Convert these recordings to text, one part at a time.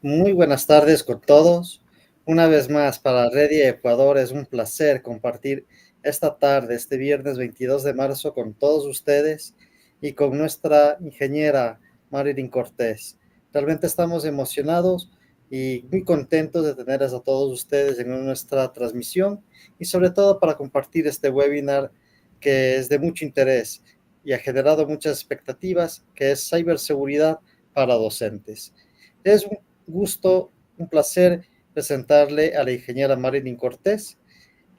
Muy buenas tardes con todos. Una vez más para Redia Ecuador es un placer compartir esta tarde, este viernes 22 de marzo, con todos ustedes y con nuestra ingeniera Marilyn Cortés. Realmente estamos emocionados y muy contentos de tenerles a todos ustedes en nuestra transmisión y sobre todo para compartir este webinar que es de mucho interés y ha generado muchas expectativas, que es ciberseguridad para docentes. Es un gusto, un placer presentarle a la ingeniera Marilyn Cortés,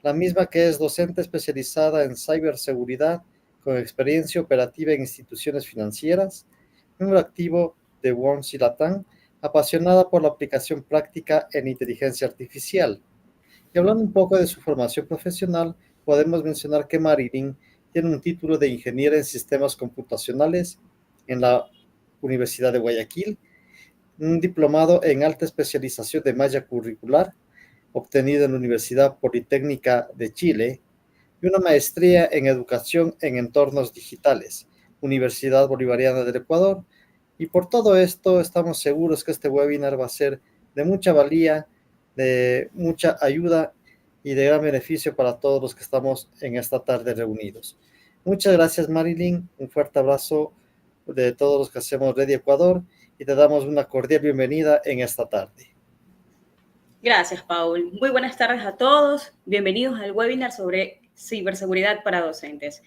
la misma que es docente especializada en ciberseguridad con experiencia operativa en instituciones financieras, miembro activo de WORMS y Latam, apasionada por la aplicación práctica en inteligencia artificial. Y hablando un poco de su formación profesional, podemos mencionar que Marilyn tiene un título de ingeniera en sistemas computacionales en la Universidad de Guayaquil, un diplomado en alta especialización de malla curricular, obtenido en la Universidad Politécnica de Chile, y una maestría en educación en entornos digitales, Universidad Bolivariana del Ecuador. Y por todo esto, estamos seguros que este webinar va a ser de mucha valía, de mucha ayuda y de gran beneficio para todos los que estamos en esta tarde reunidos. Muchas gracias, Marilyn. Un fuerte abrazo de todos los que hacemos Ready Ecuador y te damos una cordial bienvenida en esta tarde. Gracias, Paul. Muy buenas tardes a todos. Bienvenidos al webinar sobre ciberseguridad para docentes.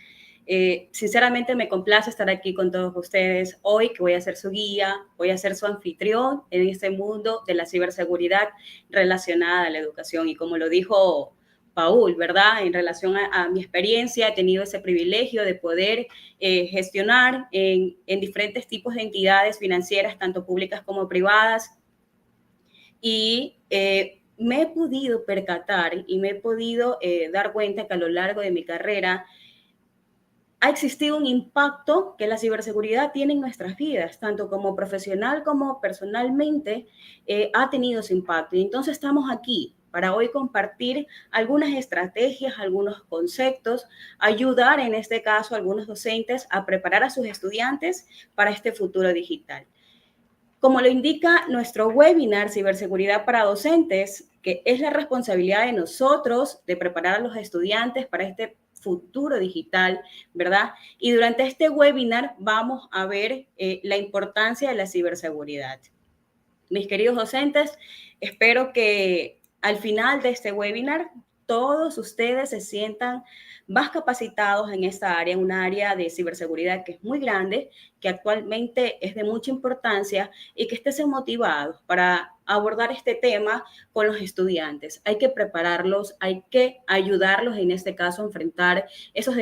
Sinceramente me complace estar aquí con todos ustedes hoy, que voy a ser su guía, voy a ser su anfitrión en este mundo de la ciberseguridad relacionada a la educación. Y como lo dijo Paul, ¿verdad? En relación a mi experiencia, he tenido ese privilegio de poder gestionar en diferentes tipos de entidades financieras, tanto públicas como privadas, y me he podido percatar y me he podido dar cuenta que a lo largo de mi carrera ha existido un impacto que la ciberseguridad tiene en nuestras vidas, tanto como profesional como personalmente, ha tenido ese impacto. Y entonces estamos aquí para hoy compartir algunas estrategias, algunos conceptos, ayudar en este caso a algunos docentes a preparar a sus estudiantes para este futuro digital. Como lo indica nuestro webinar Ciberseguridad para Docentes, que es la responsabilidad de nosotros de preparar a los estudiantes para este futuro digital, ¿verdad? Y durante este webinar vamos a ver la importancia de la ciberseguridad. Mis queridos docentes, espero que al final de este webinar todos ustedes se sientan más capacitados en esta área, una área de ciberseguridad que es muy grande, que actualmente es de mucha importancia y que estén motivados para abordar este tema con los estudiantes. Hay que prepararlos, hay que ayudarlos en este caso a enfrentar esos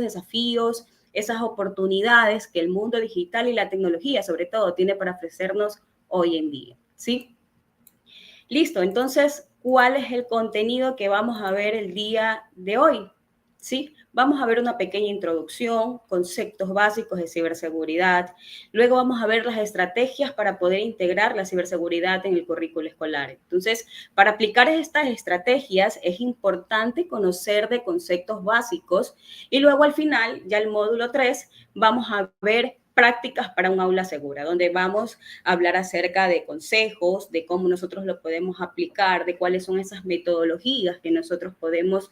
desafíos, esas oportunidades que el mundo digital y la tecnología sobre todo tiene para ofrecernos hoy en día, ¿sí? Listo, entonces, ¿cuál es el contenido que vamos a ver el día de hoy? ¿Sí? Vamos a ver una pequeña introducción, conceptos básicos de ciberseguridad. Luego vamos a ver las estrategias para poder integrar la ciberseguridad en el currículo escolar. Entonces, para aplicar estas estrategias es importante conocer de conceptos básicos y luego al final, ya el módulo 3, vamos a ver prácticas para un aula segura, donde vamos a hablar acerca de consejos, de cómo nosotros lo podemos aplicar, de cuáles son esas metodologías que nosotros podemos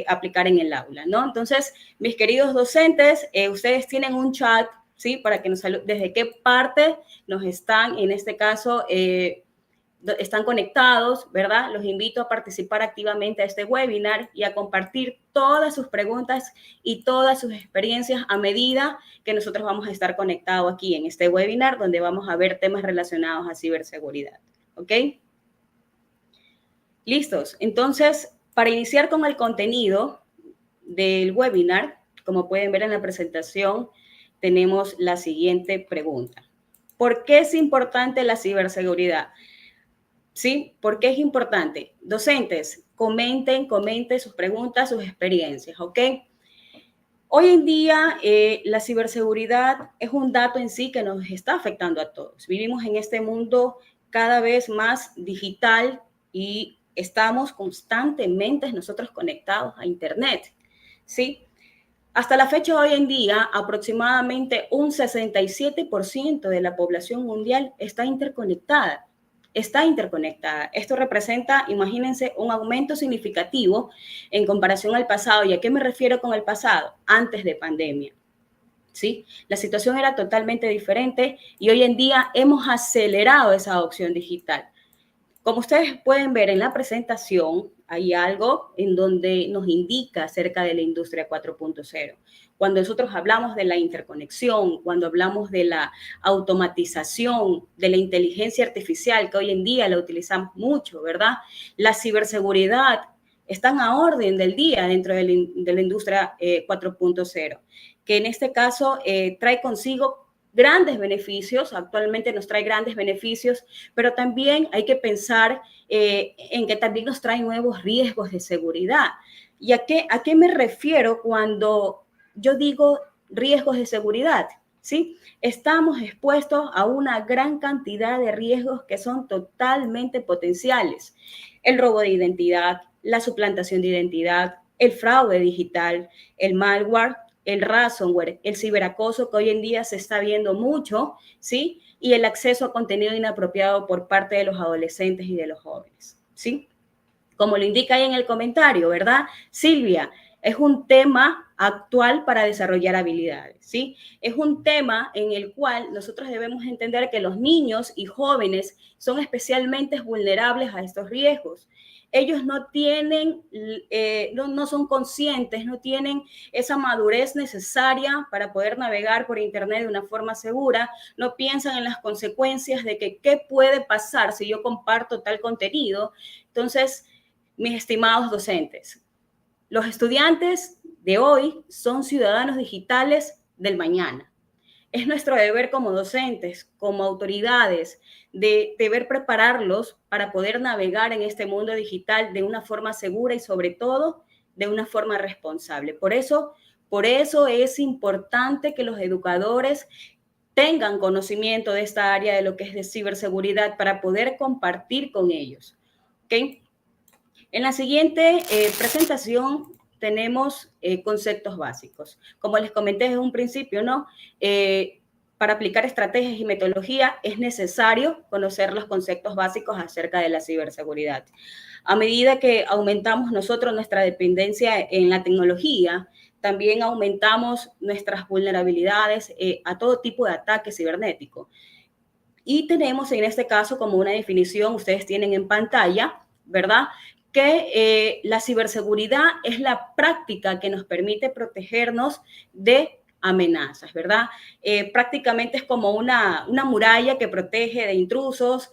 aplicar en el aula, ¿no? Entonces, mis queridos docentes, ustedes tienen un chat, ¿sí? Para que nos desde qué parte nos están, en este caso, están conectados, ¿verdad? Los invito a participar activamente a este webinar y a compartir todas sus preguntas y todas sus experiencias a medida que nosotros vamos a estar conectados aquí en este webinar, donde vamos a ver temas relacionados a ciberseguridad, ¿ok? ¿Listos? Entonces, para iniciar con el contenido del webinar, como pueden ver en la presentación, tenemos la siguiente pregunta. ¿Por qué es importante la ciberseguridad? ¿Sí? ¿Por qué es importante? Docentes, comenten sus preguntas, sus experiencias, ¿ok? Hoy en día, la ciberseguridad es un dato en sí que nos está afectando a todos. Vivimos en este mundo cada vez más digital y estamos constantemente nosotros conectados a Internet, ¿sí? Hasta la fecha, hoy en día, aproximadamente un 67% de la población mundial está interconectada. está interconectada. Esto representa, imagínense, un aumento significativo en comparación al pasado. ¿Y a qué me refiero con el pasado? Antes de pandemia. ¿Sí? La situación era totalmente diferente y hoy en día hemos acelerado esa adopción digital. Como ustedes pueden ver en la presentación, hay algo en donde nos indica acerca de la industria 4.0. Cuando nosotros hablamos de la interconexión, cuando hablamos de la automatización, de la inteligencia artificial, que hoy en día la utilizamos mucho, ¿verdad? La ciberseguridad están a orden del día dentro de la industria 4.0, que en este caso trae consigo grandes beneficios, actualmente nos trae grandes beneficios, pero también hay que pensar en que también nos trae nuevos riesgos de seguridad. ¿Y a qué me refiero cuando yo digo riesgos de seguridad? ¿Sí? Estamos expuestos a una gran cantidad de riesgos que son totalmente potenciales. El robo de identidad, la suplantación de identidad, el fraude digital, el malware, el ransomware, el ciberacoso que hoy en día se está viendo mucho, ¿sí? Y el acceso a contenido inapropiado por parte de los adolescentes y de los jóvenes, ¿sí? Como lo indica ahí en el comentario, ¿verdad? Silvia, es un tema actual para desarrollar habilidades, ¿sí? Es un tema en el cual nosotros debemos entender que los niños y jóvenes son especialmente vulnerables a estos riesgos. Ellos no tienen, no son conscientes, no tienen esa madurez necesaria para poder navegar por Internet de una forma segura, no piensan en las consecuencias de que qué puede pasar si yo comparto tal contenido. Entonces, mis estimados docentes, los estudiantes de hoy son ciudadanos digitales del mañana. Es nuestro deber como docentes, como autoridades, de deber prepararlos para poder navegar en este mundo digital de una forma segura y sobre todo de una forma responsable. Por eso es importante que los educadores tengan conocimiento de esta área de lo que es de ciberseguridad para poder compartir con ellos. ¿Okay? En la siguiente presentación tenemos conceptos básicos. Como les comenté desde un principio, ¿no? Para aplicar estrategias y metodología es necesario conocer los conceptos básicos acerca de la ciberseguridad. A medida que aumentamos nosotros nuestra dependencia en la tecnología, también aumentamos nuestras vulnerabilidades a todo tipo de ataque cibernético. Y tenemos en este caso como una definición, ustedes tienen en pantalla, ¿verdad? Que la ciberseguridad es la práctica que nos permite protegernos de amenazas, ¿verdad? Prácticamente es como una muralla que protege de intrusos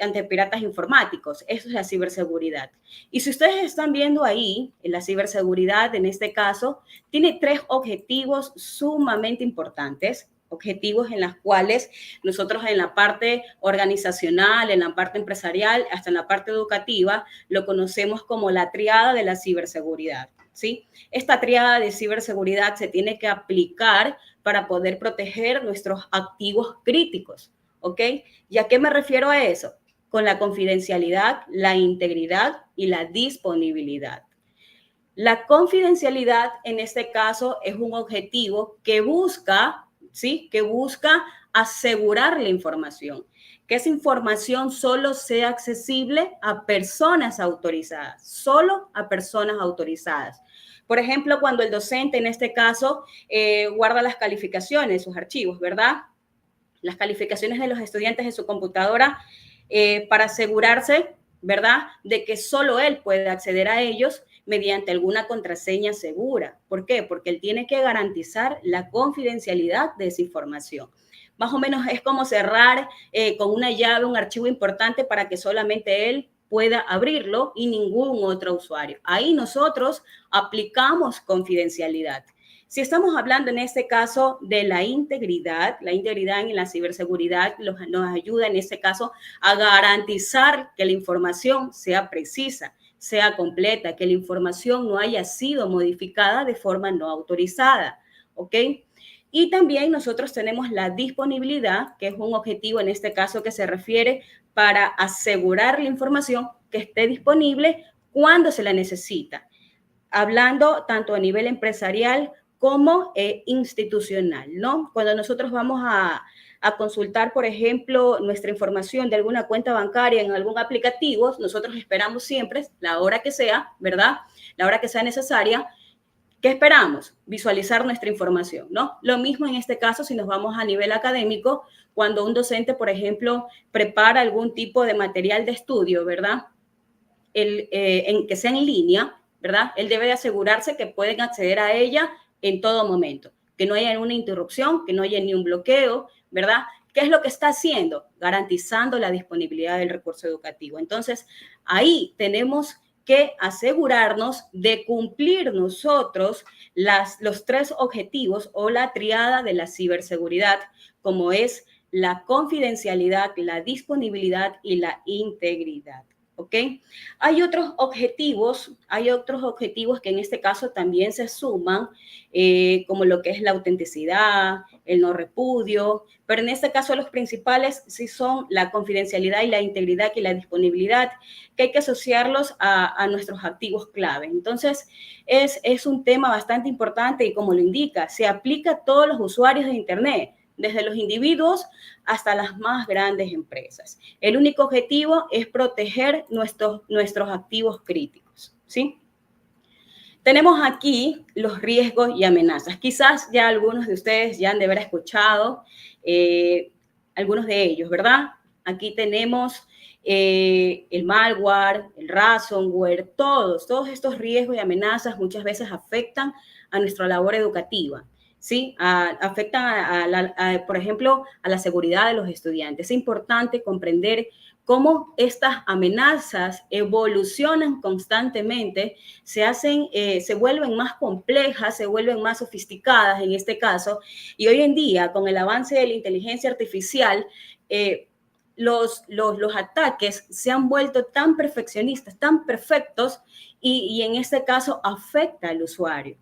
ante piratas informáticos. Eso es la ciberseguridad. Y si ustedes están viendo ahí, la ciberseguridad en este caso tiene 3 objetivos sumamente importantes, objetivos en las cuales nosotros en la parte organizacional, en la parte empresarial, hasta en la parte educativa, lo conocemos como la triada de la ciberseguridad, ¿sí? Esta triada de ciberseguridad se tiene que aplicar para poder proteger nuestros activos críticos, ¿ok? ¿Y a qué me refiero a eso? Con la confidencialidad, la integridad y la disponibilidad. La confidencialidad en este caso es un objetivo que busca, ¿sí? Que busca asegurar la información, que esa información solo sea accesible a personas autorizadas, solo a personas autorizadas. Por ejemplo, cuando el docente en este caso guarda las calificaciones, sus archivos, ¿verdad? Las calificaciones de los estudiantes en su computadora para asegurarse, ¿verdad?, de que solo él puede acceder a ellos mediante alguna contraseña segura. ¿Por qué? Porque él tiene que garantizar la confidencialidad de esa información. Más o menos es como cerrar con una llave un archivo importante para que solamente él pueda abrirlo y ningún otro usuario. Ahí nosotros aplicamos confidencialidad. Si estamos hablando en este caso de la integridad en la ciberseguridad nos ayuda en este caso a garantizar que la información sea precisa, sea completa, que la información no haya sido modificada de forma no autorizada, ¿ok? Y también nosotros tenemos la disponibilidad, que es un objetivo en este caso que se refiere para asegurar la información que esté disponible cuando se la necesita, hablando tanto a nivel empresarial como institucional, ¿no? Cuando nosotros vamos a a consultar, por ejemplo, nuestra información de alguna cuenta bancaria en algún aplicativo, nosotros esperamos siempre, la hora que sea, ¿verdad? La hora que sea necesaria. ¿Qué esperamos? Visualizar nuestra información, ¿no? Lo mismo en este caso si nos vamos a nivel académico, cuando un docente, por ejemplo, prepara algún tipo de material de estudio, ¿verdad? En que sea en línea, ¿verdad? Él debe de asegurarse que pueden acceder a ella en todo momento, que no haya una interrupción, que no haya ni un bloqueo, ¿verdad? ¿Qué es lo que está haciendo? Garantizando la disponibilidad del recurso educativo. Entonces, ahí tenemos que asegurarnos de cumplir nosotros los 3 objetivos o la triada de la ciberseguridad, como es la confidencialidad, la disponibilidad y la integridad. ¿Ok? Hay otros objetivos que en este caso también se suman, como lo que es la autenticidad, el no repudio, pero en este caso los principales sí son la confidencialidad y la integridad y la disponibilidad, que hay que asociarlos a nuestros activos clave. Entonces, es un tema bastante importante y como lo indica, se aplica a todos los usuarios de Internet, desde los individuos hasta las más grandes empresas. El único objetivo es proteger nuestros activos críticos, ¿sí? Tenemos aquí los riesgos y amenazas. Quizás ya algunos de ustedes ya han de haber escuchado algunos de ellos, ¿verdad? Aquí tenemos el malware, el ransomware, todos estos riesgos y amenazas muchas veces afectan a nuestra labor educativa. ¿Sí? Afectan, por ejemplo, a la seguridad de los estudiantes. Es importante comprender cómo estas amenazas evolucionan constantemente, se vuelven más complejas, se vuelven más sofisticadas en este caso, y hoy en día, con el avance de la inteligencia artificial, los ataques se han vuelto tan perfeccionistas, tan perfectos, y en este caso afecta al usuario.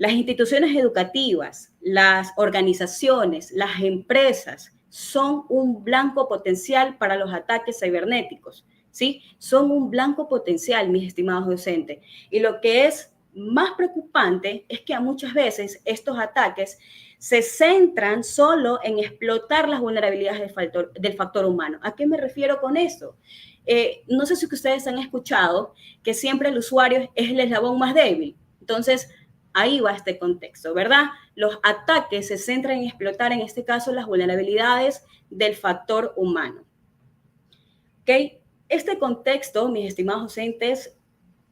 Las instituciones educativas, las organizaciones, las empresas son un blanco potencial para los ataques cibernéticos, ¿sí? Son un blanco potencial, mis estimados docentes. Y lo que es más preocupante es que muchas veces estos ataques se centran solo en explotar las vulnerabilidades del factor humano. ¿A qué me refiero con eso? No sé si ustedes han escuchado que siempre el usuario es el eslabón más débil. Entonces, ahí va este contexto, ¿verdad? Los ataques se centran en explotar, en este caso, las vulnerabilidades del factor humano. ¿Ok? Este contexto, mis estimados docentes,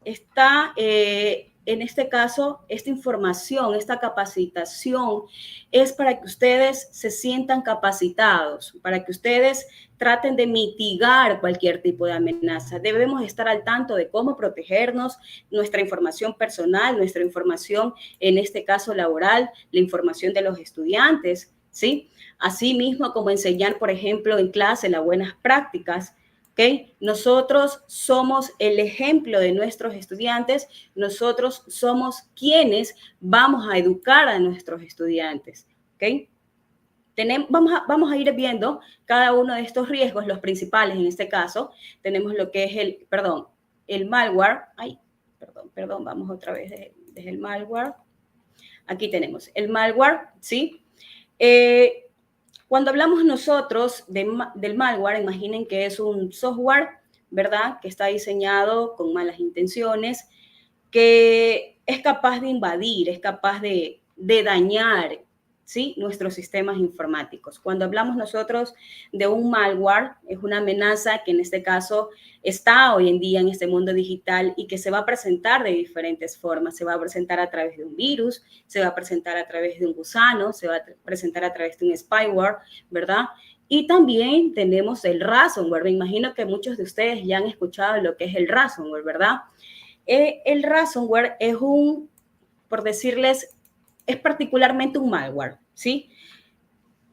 está, en este caso, esta información, esta capacitación, es para que ustedes se sientan capacitados, para que ustedes traten de mitigar cualquier tipo de amenaza. Debemos estar al tanto de cómo protegernos, nuestra información personal, nuestra información, en este caso laboral, la información de los estudiantes, ¿sí? Asimismo, como enseñar, por ejemplo, en clase las buenas prácticas. ¿Okay? Nosotros somos el ejemplo de nuestros estudiantes, nosotros somos quienes vamos a educar a nuestros estudiantes. ¿Okay? Vamos a ir viendo cada uno de estos riesgos, los principales en este caso. Tenemos lo que es el malware. Vamos otra vez desde el malware. Aquí tenemos el malware, ¿sí? Cuando hablamos nosotros del malware, imaginen que es un software, ¿verdad? Que está diseñado con malas intenciones, que es capaz de invadir, es capaz de dañar, ¿sí? Nuestros sistemas informáticos. Cuando hablamos nosotros de un malware, es una amenaza que en este caso está hoy en día en este mundo digital y que se va a presentar de diferentes formas. Se va a presentar a través de un virus, se va a presentar a través de un gusano, se va a presentar a través de un spyware, ¿verdad? Y también tenemos el ransomware. Me imagino que muchos de ustedes ya han escuchado lo que es el ransomware, ¿verdad? El ransomware es por decirles, es particularmente un malware, ¿sí?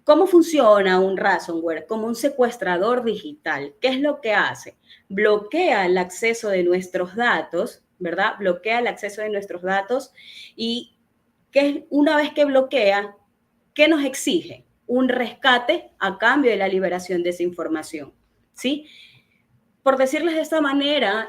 ¿Cómo funciona un ransomware? Como un secuestrador digital. ¿Qué es lo que hace? Bloquea el acceso de nuestros datos, ¿verdad? Bloquea el acceso de nuestros datos y una vez que bloquea, ¿qué nos exige? Un rescate a cambio de la liberación de esa información, ¿sí? Por decirles de esta manera,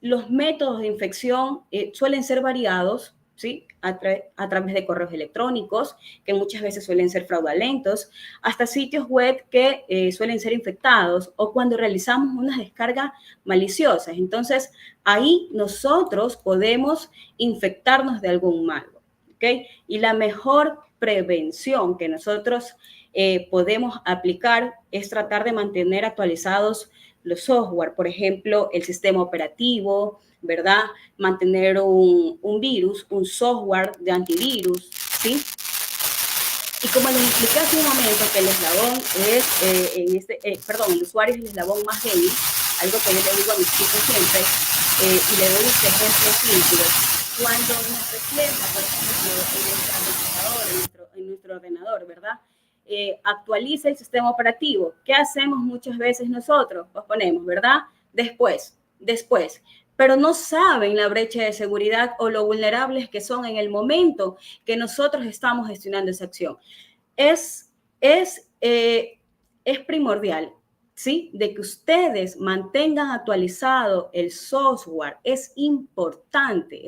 los métodos de infección suelen ser variados, ¿sí? A través de correos electrónicos, que muchas veces suelen ser fraudulentos, hasta sitios web que suelen ser infectados, o cuando realizamos unas descargas maliciosas. Entonces, ahí nosotros podemos infectarnos de algún malware, ¿ok? Y la mejor prevención que nosotros podemos aplicar es tratar de mantener actualizados los software, por ejemplo, el sistema operativo, ¿verdad? Mantener un virus, un software de antivirus, ¿sí? Y como les expliqué hace un momento que el eslabón es, el usuario es el eslabón más débil, algo que yo le digo a mis chicos siempre, y le doy este ejemplo simple. Cuando nuestra tienda, por ejemplo, en nuestro ordenador, ¿verdad? Actualiza el sistema operativo. ¿Qué hacemos muchas veces nosotros? Pues ponemos, ¿verdad? Después. Pero no saben la brecha de seguridad o lo vulnerables que son en el momento que nosotros estamos gestionando esa acción. Es primordial, ¿sí? De que ustedes mantengan actualizado el software. Es importante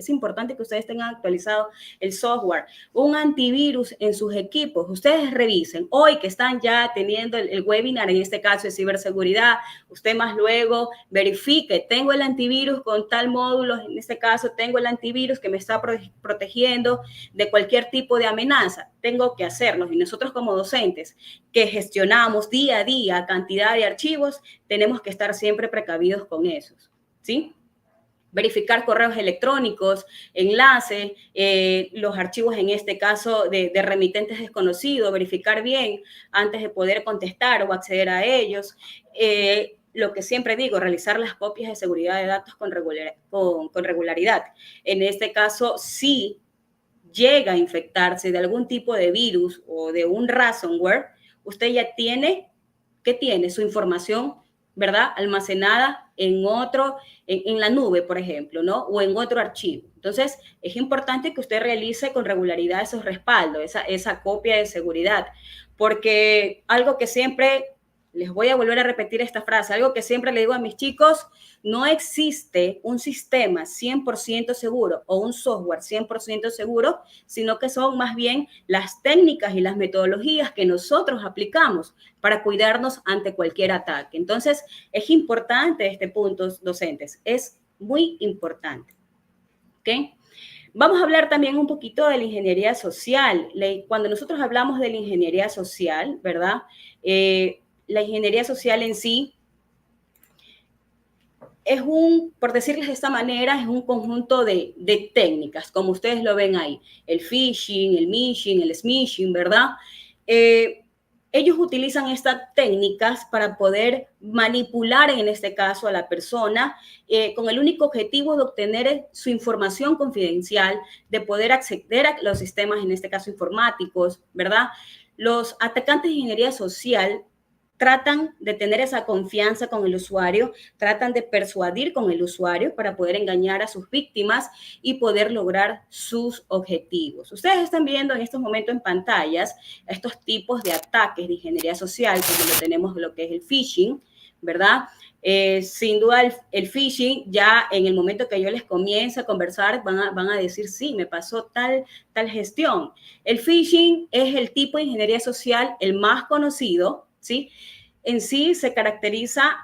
que ustedes tengan actualizado el software. Un antivirus en sus equipos. Ustedes revisen. Hoy que están ya teniendo el webinar, en este caso de ciberseguridad, usted más luego verifique, tengo el antivirus con tal módulo, en este caso tengo el antivirus que me está protegiendo de cualquier tipo de amenaza. Tengo que hacerlo. Y nosotros como docentes que gestionamos día a día cantidad de archivos, tenemos que estar siempre precavidos con esos, ¿sí? Verificar correos electrónicos, enlaces, los archivos en este caso de remitentes desconocidos, verificar bien antes de poder contestar o acceder a ellos. Lo que siempre digo, realizar las copias de seguridad de datos con regularidad. En este caso, si llega a infectarse de algún tipo de virus o de un ransomware, usted ya tiene, ¿qué tiene? Su información, ¿verdad? Almacenada en la nube, por ejemplo, ¿no? O en otro archivo. Entonces, es importante que usted realice con regularidad esos respaldos, esa copia de seguridad, porque algo que siempre, les voy a volver a repetir esta frase, algo que siempre le digo a mis chicos, no existe un sistema 100% seguro o un software 100% seguro, sino que son más bien las técnicas y las metodologías que nosotros aplicamos para cuidarnos ante cualquier ataque. Entonces, es importante este punto, docentes, es muy importante. ¿Ok? Vamos a hablar también un poquito de la ingeniería social. Cuando nosotros hablamos de la ingeniería social, ¿verdad? La ingeniería social en sí es por decirles de esta manera, es un conjunto de técnicas, como ustedes lo ven ahí. El phishing, el mishing, el smishing, ¿verdad? Ellos utilizan estas técnicas para poder manipular, en este caso, a la persona con el único objetivo de obtener su información confidencial, de poder acceder a los sistemas, en este caso, informáticos, ¿verdad? Los atacantes de ingeniería social tratan de tener esa confianza con el usuario, tratan de persuadir con el usuario para poder engañar a sus víctimas y poder lograr sus objetivos. Ustedes están viendo en estos momentos en pantallas estos tipos de ataques de ingeniería social, como lo tenemos lo que es el phishing, ¿verdad? Sin duda el phishing, ya en el momento que yo les comience a conversar, van a decir, sí, me pasó tal gestión. El phishing es el tipo de ingeniería social el más conocido, ¿sí? En sí se caracteriza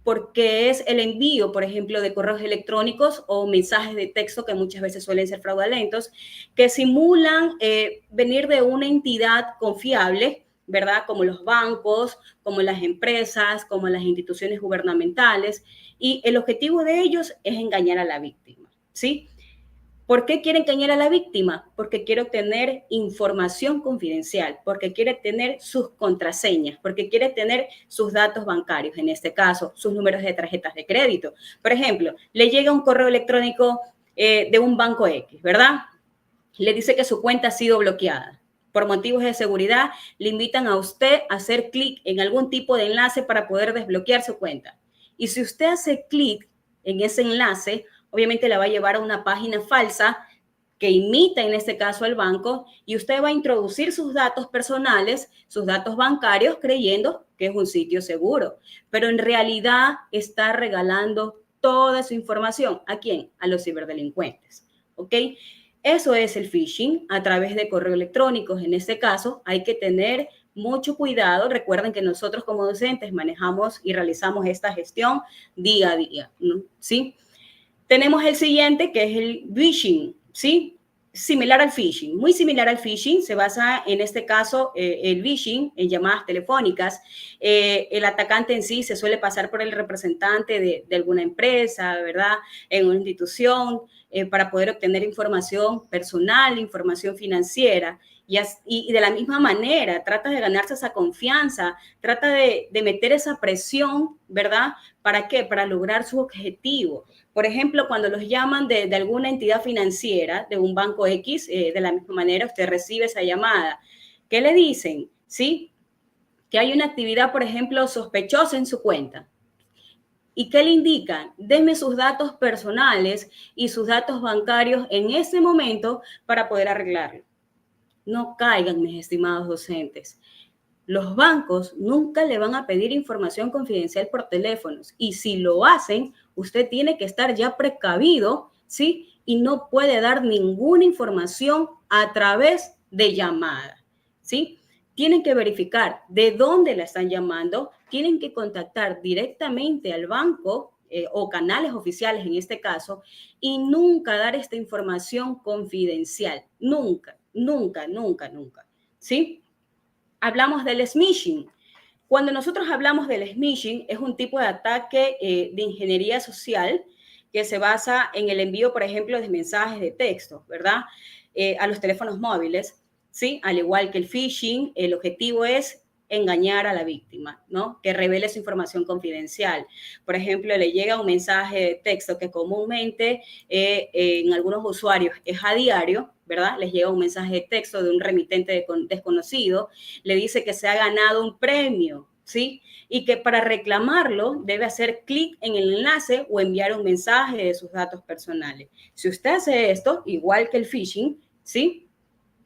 porque es el envío, por ejemplo, de correos electrónicos o mensajes de texto que muchas veces suelen ser fraudulentos, que simulan venir de una entidad confiable, ¿verdad? Como los bancos, como las empresas, como las instituciones gubernamentales, y el objetivo de ellos es engañar a la víctima, ¿sí? ¿Por qué quiere engañar a la víctima? Porque quiere obtener información confidencial, porque quiere tener sus contraseñas, porque quiere tener sus datos bancarios, en este caso, sus números de tarjetas de crédito. Por ejemplo, le llega un correo electrónico de un banco X, ¿verdad? Le dice que su cuenta ha sido bloqueada. Por motivos de seguridad, le invitan a usted a hacer clic en algún tipo de enlace para poder desbloquear su cuenta. Y si usted hace clic en ese enlace, obviamente la va a llevar a una página falsa que imita en este caso al banco y usted va a introducir sus datos personales, sus datos bancarios, creyendo que es un sitio seguro. Pero en realidad está regalando toda su información. ¿A quién? A los ciberdelincuentes. ¿Ok? Eso es el phishing a través de correo electrónico. En este caso, hay que tener mucho cuidado. Recuerden que nosotros como docentes manejamos y realizamos esta gestión día a día, ¿no? ¿Sí? Tenemos el siguiente, que es el phishing, ¿sí? Similar al phishing, muy similar al phishing, se basa en este caso el phishing en llamadas telefónicas. El atacante en sí se suele pasar por el representante de alguna empresa, ¿verdad? En una institución, para poder obtener información personal, información financiera. Y de la misma manera, trata de ganarse esa confianza, trata de meter esa presión, ¿verdad? ¿Para qué? Para lograr su objetivo. Por ejemplo, cuando los llaman de alguna entidad financiera, de un banco X, de la misma manera usted recibe esa llamada. ¿Qué le dicen? ¿Sí? Que hay una actividad, por ejemplo, sospechosa en su cuenta. ¿Y qué le indican? Denme sus datos personales y sus datos bancarios en ese momento para poder arreglarlo. No caigan, mis estimados docentes. Los bancos nunca le van a pedir información confidencial por teléfonos y si lo hacen, usted tiene que estar ya precavido, ¿sí? Y no puede dar ninguna información a través de llamada, ¿sí? Tienen que verificar de dónde la están llamando, tienen que contactar directamente al banco o canales oficiales en este caso y nunca dar esta información confidencial, nunca, nunca, nunca, nunca, ¿sí? Hablamos del smishing. Cuando nosotros hablamos del smishing, es un tipo de ataque de ingeniería social que se basa en el envío, por ejemplo, de mensajes de texto, ¿verdad? A los teléfonos móviles, ¿sí? Al igual que el phishing, el objetivo es engañar a la víctima, ¿no? Que revele su información confidencial. Por ejemplo, le llega un mensaje de texto que comúnmente en algunos usuarios es a diario, ¿verdad? Les llega un mensaje de texto de un remitente desconocido, le dice que se ha ganado un premio, ¿sí? Y que para reclamarlo debe hacer clic en el enlace o enviar un mensaje de sus datos personales. Si usted hace esto, igual que el phishing, ¿sí?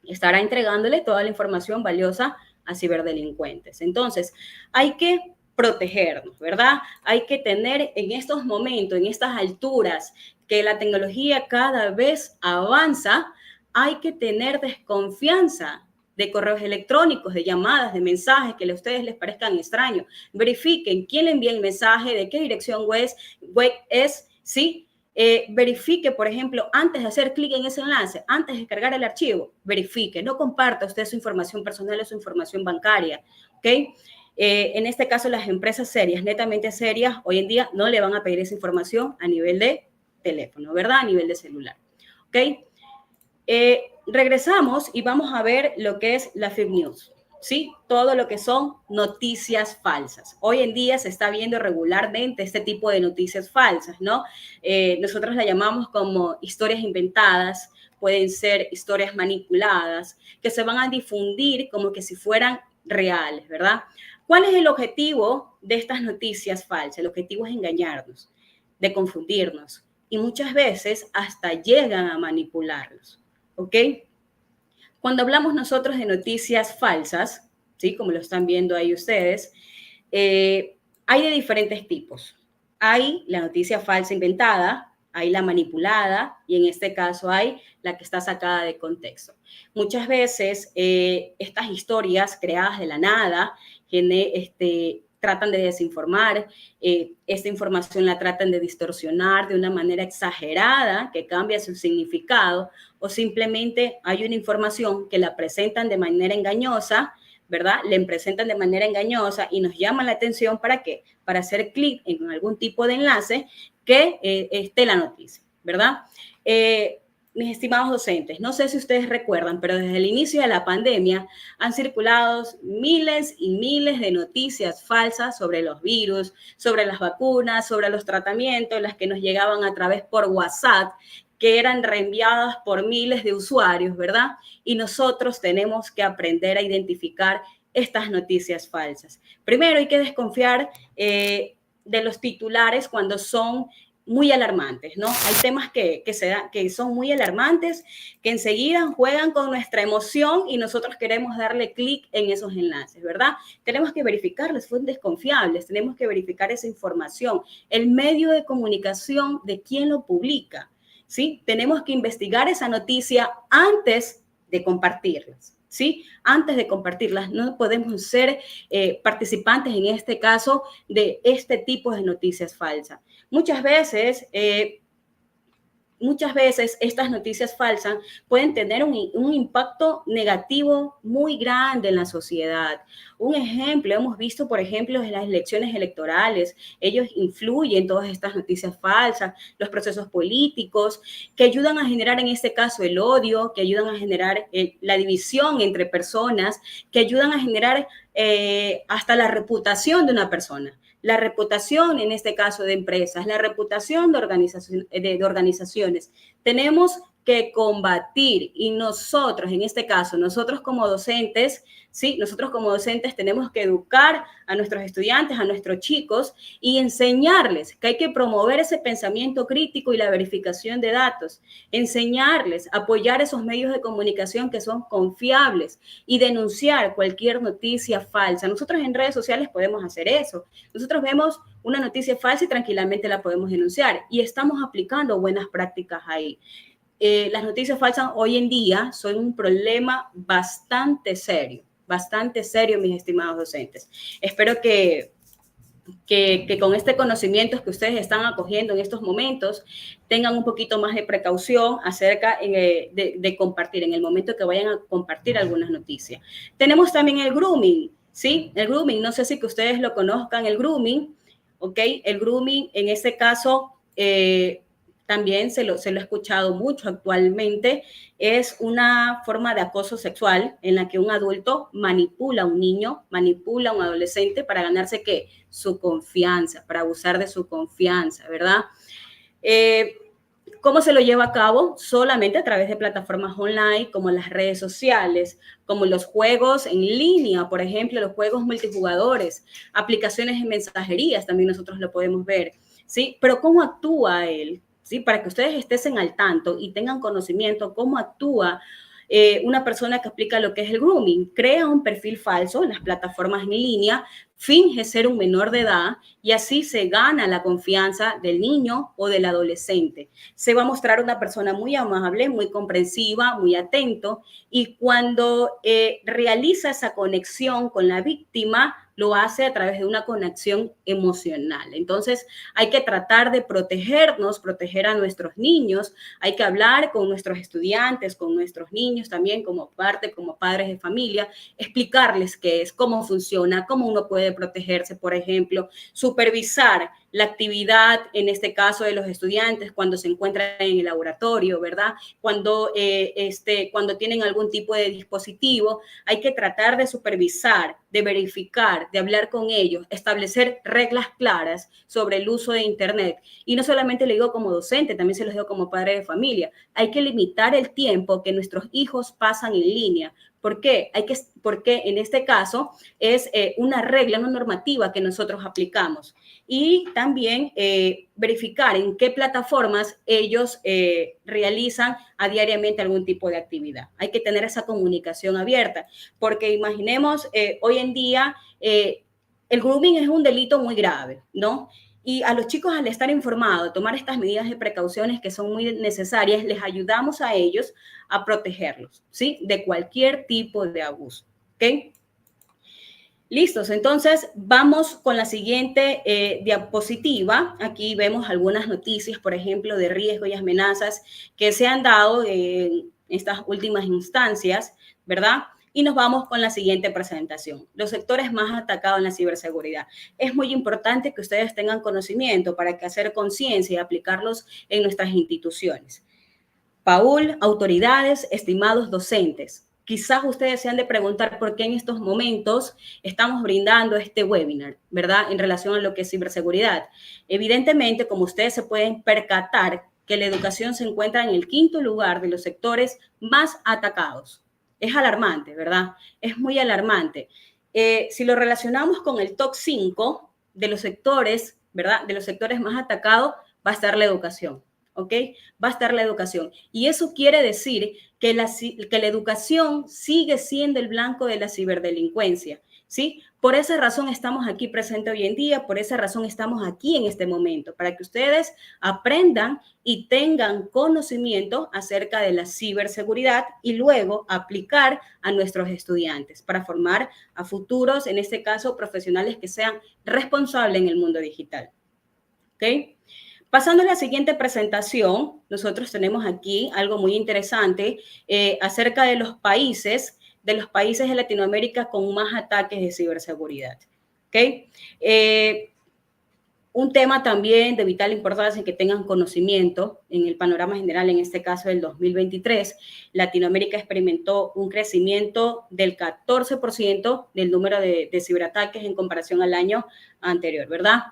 Estará entregándole toda la información valiosa a ciberdelincuentes. Entonces, hay que protegernos, ¿verdad? Hay que tener en estos momentos, en estas alturas, que la tecnología cada vez avanza, hay que tener desconfianza de correos electrónicos, de llamadas, de mensajes que a ustedes les parezcan extraños. Verifiquen quién le envía el mensaje, de qué dirección web es, ¿sí? Verifique, por ejemplo, antes de hacer clic en ese enlace, antes de descargar el archivo, verifique, no comparta usted su información personal o su información bancaria, ¿ok? En este caso, las empresas serias, netamente serias, hoy en día no le van a pedir esa información a nivel de teléfono, ¿verdad? A nivel de celular, ¿ok? Regresamos y vamos a ver lo que es la fake news. ¿Sí? Todo lo que son noticias falsas. Hoy en día se está viendo regularmente este tipo de noticias falsas, ¿no? Nosotros la llamamos como historias inventadas, pueden ser historias manipuladas, que se van a difundir como que si fueran reales, ¿verdad? ¿Cuál es el objetivo de estas noticias falsas? El objetivo es engañarnos, de confundirnos y muchas veces hasta llegan a manipularlos, ¿ok? Cuando hablamos nosotros de noticias falsas, ¿sí? Como lo están viendo ahí ustedes, hay de diferentes tipos. Hay la noticia falsa inventada, hay la manipulada y en este caso hay la que está sacada de contexto. Muchas veces estas historias creadas de la nada tratan de desinformar, esta información la tratan de distorsionar de una manera exagerada que cambia su significado o simplemente hay una información que la presentan de manera engañosa, ¿verdad? Le presentan de manera engañosa y nos llaman la atención ¿para qué? Para hacer clic en algún tipo de enlace que esté la noticia, ¿verdad? Mis estimados docentes, no sé si ustedes recuerdan, pero desde el inicio de la pandemia han circulado miles y miles de noticias falsas sobre los virus, sobre las vacunas, sobre los tratamientos, las que nos llegaban a través por WhatsApp, que eran reenviadas por miles de usuarios, ¿verdad? Y nosotros tenemos que aprender a identificar estas noticias falsas. Primero hay que desconfiar de los titulares cuando son muy alarmantes, ¿no? Hay temas que son muy alarmantes, que enseguida juegan con nuestra emoción y nosotros queremos darle clic en esos enlaces, ¿verdad? Tenemos que verificar las fuentes confiables, tenemos que verificar esa información, el medio de comunicación de quién lo publica, ¿sí? Tenemos que investigar esa noticia antes de compartirlas, ¿sí? Antes de compartirlas. No podemos ser participantes en este caso de este tipo de noticias falsas. Muchas veces estas noticias falsas pueden tener un impacto negativo muy grande en la sociedad. Un ejemplo, hemos visto, por ejemplo, en las elecciones electorales, ellos influyen todas estas noticias falsas, los procesos políticos, que ayudan a generar en este caso el odio, que ayudan a generar la división entre personas, que ayudan a generar hasta la reputación de una persona. La reputación, en este caso de empresas, la reputación de organizaciones. Tenemos que combatir y nosotros, en este caso, nosotros como docentes, ¿sí? Nosotros como docentes tenemos que educar a nuestros estudiantes, a nuestros chicos y enseñarles que hay que promover ese pensamiento crítico y la verificación de datos, enseñarles, apoyar esos medios de comunicación que son confiables y denunciar cualquier noticia falsa. Nosotros en redes sociales podemos hacer eso. Nosotros vemos una noticia falsa y tranquilamente la podemos denunciar y estamos aplicando buenas prácticas ahí. Las noticias falsas hoy en día son un problema bastante serio, mis estimados docentes. Espero que con este conocimiento que ustedes están acogiendo en estos momentos tengan un poquito más de precaución acerca de compartir, en el momento que vayan a compartir algunas noticias. Tenemos también el grooming, ¿sí? El grooming, no sé si que ustedes lo conozcan, el grooming, ¿ok? El grooming, en este caso, también se lo he escuchado mucho actualmente, es una forma de acoso sexual en la que un adulto manipula a un niño, manipula a un adolescente para ganarse ¿qué? Su confianza, para abusar de su confianza, ¿verdad? ¿Cómo se lo lleva a cabo? Solamente a través de plataformas online como las redes sociales, como los juegos en línea, por ejemplo, los juegos multijugadores, aplicaciones de mensajerías, también nosotros lo podemos ver, ¿sí? Pero ¿cómo actúa él? ¿Sí? Para que ustedes estén al tanto y tengan conocimiento cómo actúa una persona que aplica lo que es el grooming. Crea un perfil falso en las plataformas en línea, finge ser un menor de edad y así se gana la confianza del niño o del adolescente. Se va a mostrar una persona muy amable, muy comprensiva, muy atento y cuando realiza esa conexión con la víctima, lo hace a través de una conexión emocional. Entonces, hay que tratar de protegernos, proteger a nuestros niños, hay que hablar con nuestros estudiantes, con nuestros niños también como parte, como padres de familia, explicarles qué es, cómo funciona, cómo uno puede protegerse, por ejemplo, supervisar la actividad, en este caso de los estudiantes, cuando se encuentran en el laboratorio, ¿verdad? Cuando tienen algún tipo de dispositivo, hay que tratar de supervisar, de verificar, de hablar con ellos, establecer reglas claras sobre el uso de Internet. Y no solamente le digo como docente, también se los digo como padre de familia. Hay que limitar el tiempo que nuestros hijos pasan en línea. ¿Por qué? Porque en este caso es una regla, una normativa que nosotros aplicamos. Y también verificar en qué plataformas ellos realizan diariamente algún tipo de actividad. Hay que tener esa comunicación abierta, porque imaginemos, hoy en día el grooming es un delito muy grave, ¿no? Y a los chicos, al estar informados, tomar estas medidas de precauciones que son muy necesarias, les ayudamos a ellos a protegerlos, ¿sí? De cualquier tipo de abuso, ¿ok? Listos, entonces vamos con la siguiente diapositiva. Aquí vemos algunas noticias, por ejemplo, de riesgo y amenazas que se han dado en estas últimas instancias, ¿verdad? Y nos vamos con la siguiente presentación. Los sectores más atacados en la ciberseguridad. Es muy importante que ustedes tengan conocimiento para que hacer conciencia y aplicarlos en nuestras instituciones. Paul, autoridades, estimados docentes. Quizás ustedes se han de preguntar por qué en estos momentos estamos brindando este webinar, ¿verdad? En relación a lo que es ciberseguridad. Evidentemente, como ustedes se pueden percatar, que la educación se encuentra en el 5º lugar de los sectores más atacados. Es alarmante, ¿verdad? Es muy alarmante. Si lo relacionamos con el top 5 de los sectores, ¿verdad? De los sectores más atacados, va a estar la educación. ¿Ok? Va a estar la educación. Y eso quiere decir que la educación sigue siendo el blanco de la ciberdelincuencia, ¿sí? Por esa razón estamos aquí presentes hoy en día, por esa razón estamos aquí en este momento, para que ustedes aprendan y tengan conocimiento acerca de la ciberseguridad y luego aplicar a nuestros estudiantes para formar a futuros, en este caso, profesionales que sean responsables en el mundo digital. ¿Ok? Pasando a la siguiente presentación, nosotros tenemos aquí algo muy interesante acerca de los países de Latinoamérica con más ataques de ciberseguridad. ¿Okay? Un tema también de vital importancia que tengan conocimiento en el panorama general, en este caso del 2023, Latinoamérica experimentó un crecimiento del 14% del número de ciberataques en comparación al año anterior, ¿verdad?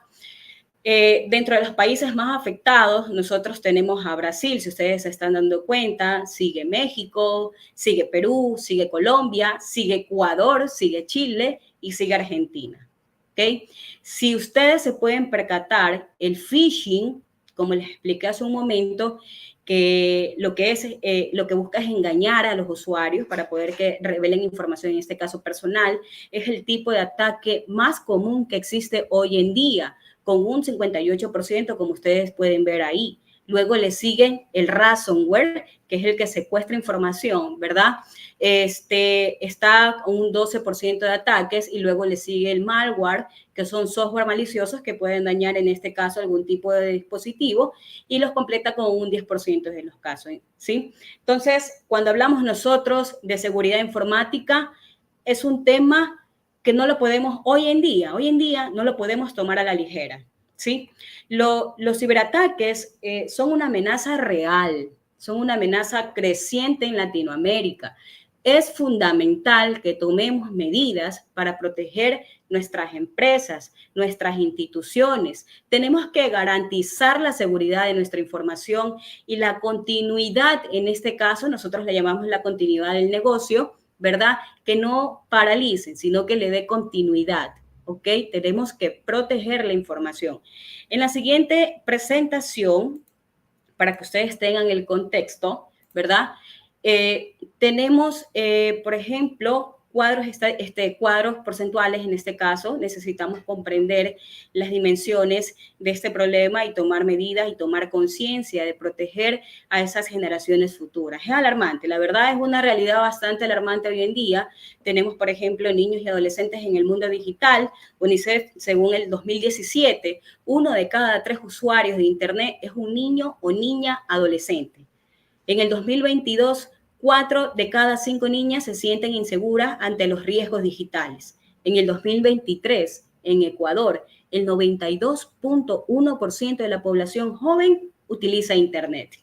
Dentro de los países más afectados, nosotros tenemos a Brasil, si ustedes se están dando cuenta, sigue México, sigue Perú, sigue Colombia, sigue Ecuador, sigue Chile y sigue Argentina. ¿Okay? Si ustedes se pueden percatar, el phishing, como les expliqué hace un momento, que lo que busca es engañar a los usuarios para poder que revelen información, en este caso personal, es el tipo de ataque más común que existe hoy en día, con un 58%, como ustedes pueden ver ahí. Luego le siguen el ransomware, que es el que secuestra información, ¿verdad? Está con un 12% de ataques y luego le sigue el malware, que son software maliciosos que pueden dañar, en este caso, algún tipo de dispositivo y los completa con un 10% de los casos, ¿sí? Entonces, cuando hablamos nosotros de seguridad informática, es un tema que no lo podemos hoy en día no lo podemos tomar a la ligera, ¿sí? Los ciberataques son una amenaza real, son una amenaza creciente en Latinoamérica. Es fundamental que tomemos medidas para proteger nuestras empresas, nuestras instituciones. Tenemos que garantizar la seguridad de nuestra información y la continuidad, en este caso, nosotros le llamamos la continuidad del negocio, ¿verdad? Que no paralicen, sino que le dé continuidad, ¿ok? Tenemos que proteger la información. En la siguiente presentación, para que ustedes tengan el contexto, ¿verdad? Tenemos, por ejemplo, cuadros porcentuales. En este caso, necesitamos comprender las dimensiones de este problema y tomar medidas y tomar conciencia de proteger a esas generaciones futuras. Es alarmante, la verdad es una realidad bastante alarmante hoy en día. Tenemos, por ejemplo, niños y adolescentes en el mundo digital. UNICEF, según el 2017, 1 de cada 3 usuarios de Internet es un niño o niña adolescente. En el 2022, 4 de cada 5 niñas se sienten inseguras ante los riesgos digitales. En el 2023, en Ecuador, el 92.1% de la población joven utiliza Internet.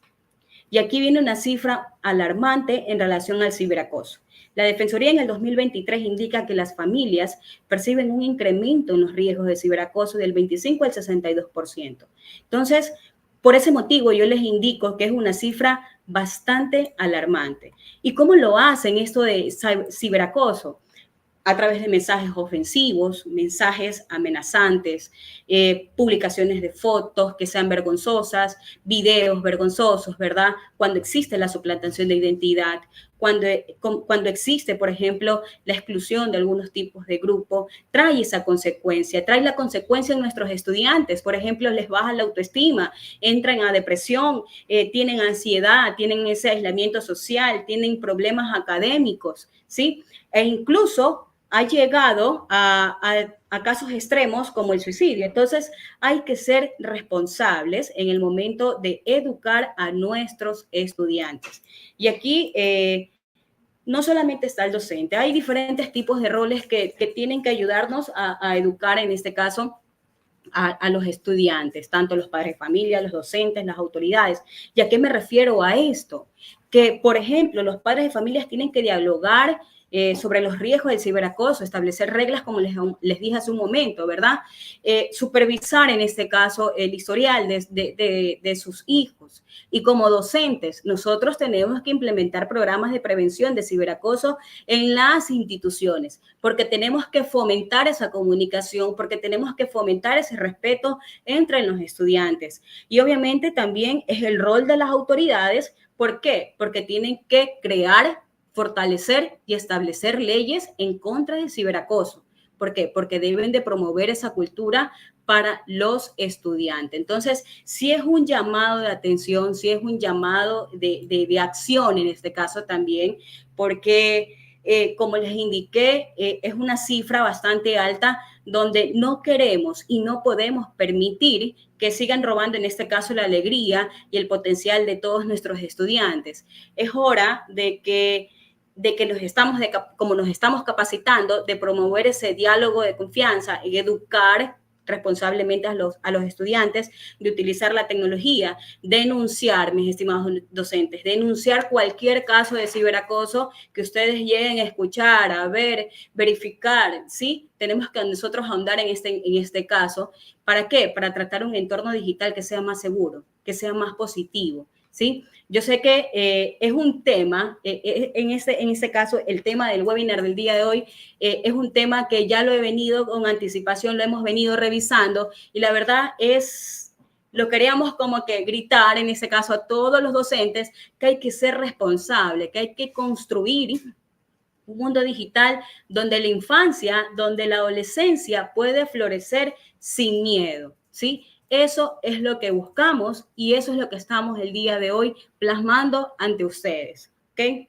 Y aquí viene una cifra alarmante en relación al ciberacoso. La Defensoría en el 2023 indica que las familias perciben un incremento en los riesgos de ciberacoso del 25 al 62%. Entonces, por ese motivo, yo les indico que es una cifra bastante alarmante. ¿Y cómo lo hacen esto de ciberacoso? A través de mensajes ofensivos, mensajes amenazantes, publicaciones de fotos que sean vergonzosas, videos vergonzosos, ¿verdad? Cuando existe la suplantación de identidad, cuando existe, por ejemplo, la exclusión de algunos tipos de grupo, trae esa consecuencia, trae la consecuencia en nuestros estudiantes. Por ejemplo, les baja la autoestima, entran a depresión, tienen ansiedad, tienen ese aislamiento social, tienen problemas académicos, ¿sí? E incluso ha llegado a casos extremos como el suicidio. Entonces, hay que ser responsables en el momento de educar a nuestros estudiantes. Y aquí no solamente está el docente, hay diferentes tipos de roles que tienen que ayudarnos a educar, en este caso, a los estudiantes, tanto los padres de familia, los docentes, las autoridades. ¿Y a qué me refiero a esto? Que, por ejemplo, los padres de familias tienen que dialogar sobre los riesgos del ciberacoso, establecer reglas, como les dije hace un momento, ¿verdad? Supervisar, en este caso, el historial de sus hijos. Y como docentes, nosotros tenemos que implementar programas de prevención de ciberacoso en las instituciones, porque tenemos que fomentar esa comunicación, porque tenemos que fomentar ese respeto entre los estudiantes. Y obviamente también es el rol de las autoridades. ¿Por qué? Porque tienen que crear, fortalecer y establecer leyes en contra del ciberacoso. ¿Por qué? Porque deben de promover esa cultura para los estudiantes. Entonces, sí es un llamado de atención, sí es un llamado de acción en este caso también, porque como les indiqué, es una cifra bastante alta donde no queremos y no podemos permitir que sigan robando, en este caso, la alegría y el potencial de todos nuestros estudiantes. Es hora de que como nos estamos capacitando, de promover ese diálogo de confianza y educar responsablemente a los estudiantes, de utilizar la tecnología, denunciar, mis estimados docentes, denunciar cualquier caso de ciberacoso que ustedes lleguen a escuchar, a ver, verificar, ¿sí? Tenemos que nosotros ahondar en este caso. ¿Para qué? Para tratar un entorno digital que sea más seguro, que sea más positivo, ¿sí? Yo sé que es un tema, en este caso, el tema del webinar del día de hoy es un tema que ya lo he venido con anticipación, lo hemos venido revisando y la verdad lo queríamos como que gritar, en ese caso, a todos los docentes que hay que ser responsable, que hay que construir un mundo digital donde la infancia, donde la adolescencia puede florecer sin miedo, ¿sí? Eso es lo que buscamos y eso es lo que estamos el día de hoy plasmando ante ustedes, ¿ok?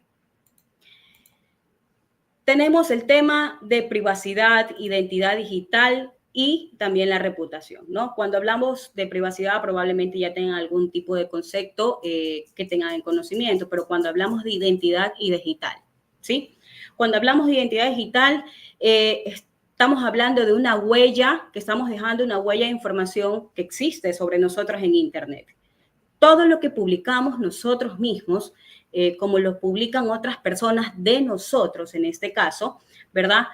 Tenemos el tema de privacidad, identidad digital y también la reputación, ¿no? Cuando hablamos de privacidad probablemente ya tengan algún tipo de concepto que tengan en conocimiento, pero cuando hablamos de identidad y digital, ¿sí? Cuando hablamos de identidad digital, estamos hablando de una huella, que estamos dejando una huella de información que existe sobre nosotros en Internet. Todo lo que publicamos nosotros mismos, como lo publican otras personas de nosotros, en este caso, ¿verdad?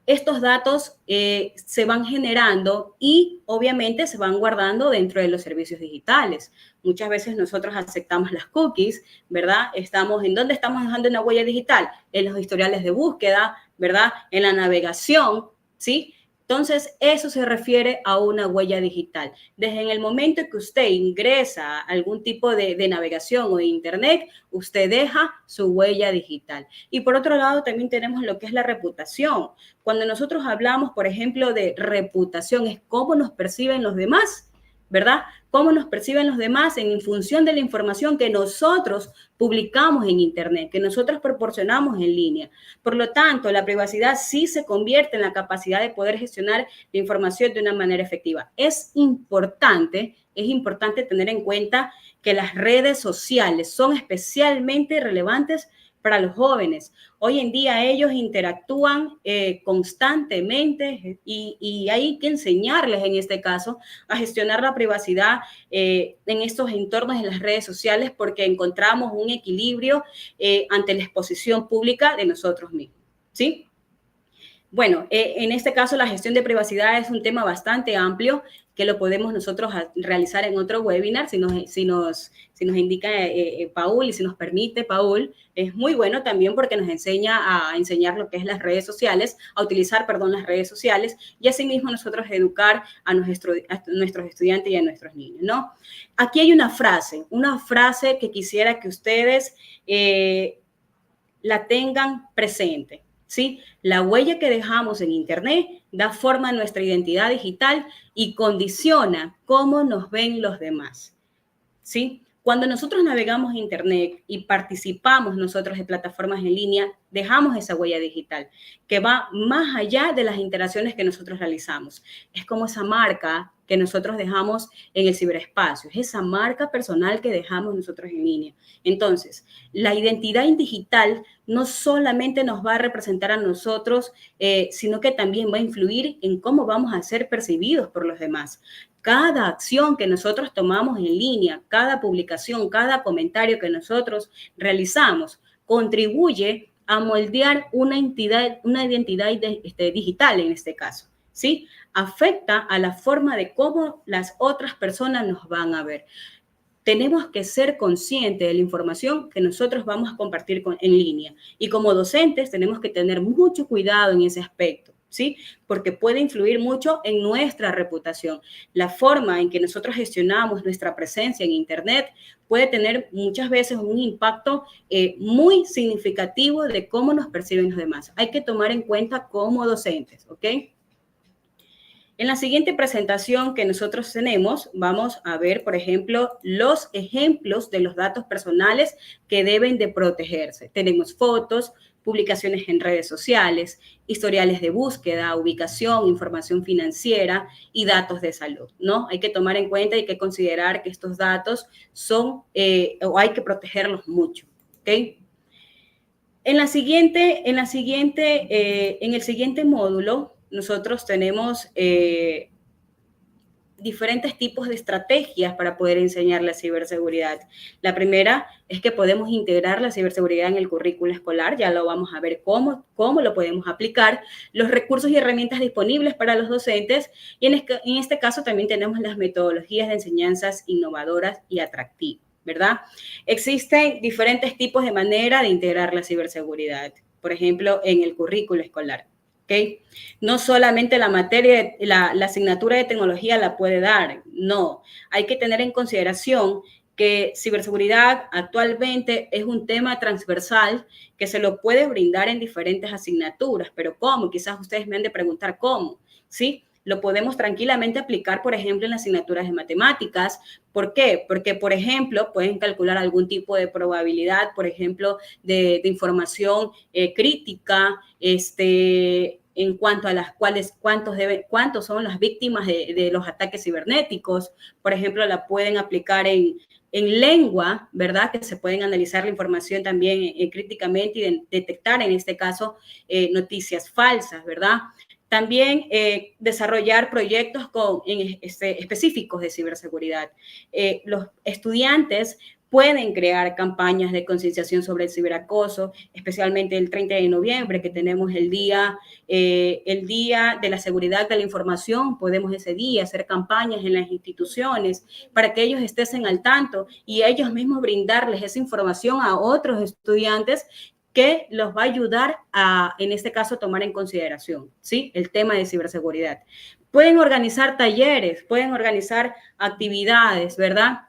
Estos datos se van generando y obviamente se van guardando dentro de los servicios digitales. Muchas veces nosotros aceptamos las cookies, ¿verdad? ¿En dónde estamos dejando una huella digital? En los historiales de búsqueda, ¿verdad? En la navegación, ¿sí? Entonces, eso se refiere a una huella digital. Desde en el momento que usted ingresa a algún tipo de navegación o de Internet, usted deja su huella digital. Y por otro lado, también tenemos lo que es la reputación. Cuando nosotros hablamos, por ejemplo, de reputación, es cómo nos perciben los demás, ¿verdad? Cómo nos perciben los demás en función de la información que nosotros publicamos en Internet, que nosotros proporcionamos en línea. Por lo tanto, la privacidad sí se convierte en la capacidad de poder gestionar la información de una manera efectiva. Es importante tener en cuenta que las redes sociales son especialmente relevantes para los jóvenes. Hoy en día ellos interactúan constantemente y hay que enseñarles en este caso a gestionar la privacidad en estos entornos en las redes sociales porque encontramos un equilibrio ante la exposición pública de nosotros mismos, ¿sí? Bueno, en este caso la gestión de privacidad es un tema bastante amplio que lo podemos nosotros realizar en otro webinar si nos indica Paul y si nos permite Paul. Es muy bueno también porque nos enseña a enseñar lo que es las redes sociales, a utilizar, perdón, las redes sociales y asimismo nosotros educar a nuestros estudiantes y a nuestros niños, ¿no? Aquí hay una frase que quisiera que ustedes la tengan presente. ¿Sí? La huella que dejamos en Internet da forma a nuestra identidad digital y condiciona cómo nos ven los demás. ¿Sí? Cuando nosotros navegamos Internet y participamos nosotros en plataformas en línea, dejamos esa huella digital que va más allá de las interacciones que nosotros realizamos. Es como esa marca que nosotros dejamos en el ciberespacio, es esa marca personal que dejamos nosotros en línea. Entonces, la identidad digital no solamente nos va a representar a nosotros, sino que también va a influir en cómo vamos a ser percibidos por los demás. Cada acción que nosotros tomamos en línea, cada publicación, cada comentario que nosotros realizamos, contribuye a moldear una identidad digital en este caso, ¿sí? Afecta a la forma de cómo las otras personas nos van a ver. Tenemos que ser conscientes de la información que nosotros vamos a compartir en línea. Y como docentes tenemos que tener mucho cuidado en ese aspecto, ¿sí? Porque puede influir mucho en nuestra reputación. La forma en que nosotros gestionamos nuestra presencia en Internet puede tener muchas veces un impacto muy significativo de cómo nos perciben los demás. Hay que tomar en cuenta como docentes, ¿ok? En la siguiente presentación que nosotros tenemos, vamos a ver, por ejemplo, los ejemplos de los datos personales que deben de protegerse. Tenemos fotos, publicaciones en redes sociales, historiales de búsqueda, ubicación, información financiera y datos de salud, ¿no? Hay que tomar en cuenta y hay que considerar que estos datos son, o hay que protegerlos mucho, ¿ok? En el siguiente módulo, nosotros tenemos diferentes tipos de estrategias para poder enseñar la ciberseguridad. La primera es que podemos integrar la ciberseguridad en el currículo escolar, ya lo vamos a ver cómo lo podemos aplicar, los recursos y herramientas disponibles para los docentes, y en este caso también tenemos las metodologías de enseñanzas innovadoras y atractivas, ¿verdad? Existen diferentes tipos de manera de integrar la ciberseguridad, por ejemplo, en el currículo escolar. ¿Okay? No solamente la materia, la asignatura de tecnología la puede dar, no. Hay que tener en consideración que ciberseguridad actualmente es un tema transversal que se lo puede brindar en diferentes asignaturas, pero ¿cómo? Quizás ustedes me han de preguntar cómo, ¿sí? Lo podemos tranquilamente aplicar, por ejemplo, en las asignaturas de matemáticas. ¿Por qué? Porque, por ejemplo, pueden calcular algún tipo de probabilidad, por ejemplo, de información crítica, en cuanto a las cuales, cuántos son las víctimas de los ataques cibernéticos. Por ejemplo, la pueden aplicar en lengua, ¿verdad? Que se pueden analizar la información también críticamente y detectar, en este caso, noticias falsas, ¿verdad? También desarrollar proyectos específicos de ciberseguridad. Los estudiantes pueden crear campañas de concienciación sobre el ciberacoso, especialmente el 30 de noviembre, que tenemos el día de la seguridad de la información. Podemos ese día hacer campañas en las instituciones para que ellos estén al tanto y ellos mismos brindarles esa información a otros estudiantes que los va a ayudar a, en este caso, tomar en consideración, ¿sí? El tema de ciberseguridad. Pueden organizar talleres, pueden organizar actividades, ¿verdad?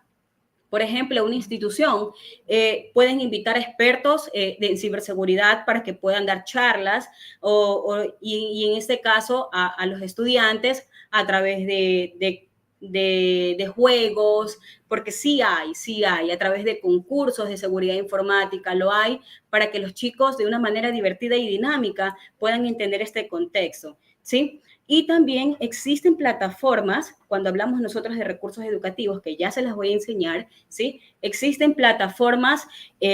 Por ejemplo, una institución pueden invitar a expertos de ciberseguridad para que puedan dar charlas y en este caso a los estudiantes a través de juegos, porque sí hay, a través de concursos de seguridad informática lo hay, para que los chicos de una manera divertida y dinámica puedan entender este contexto, ¿sí? Y también existen plataformas, cuando hablamos nosotros de recursos educativos, que ya se las voy a enseñar, ¿sí? Existen plataformas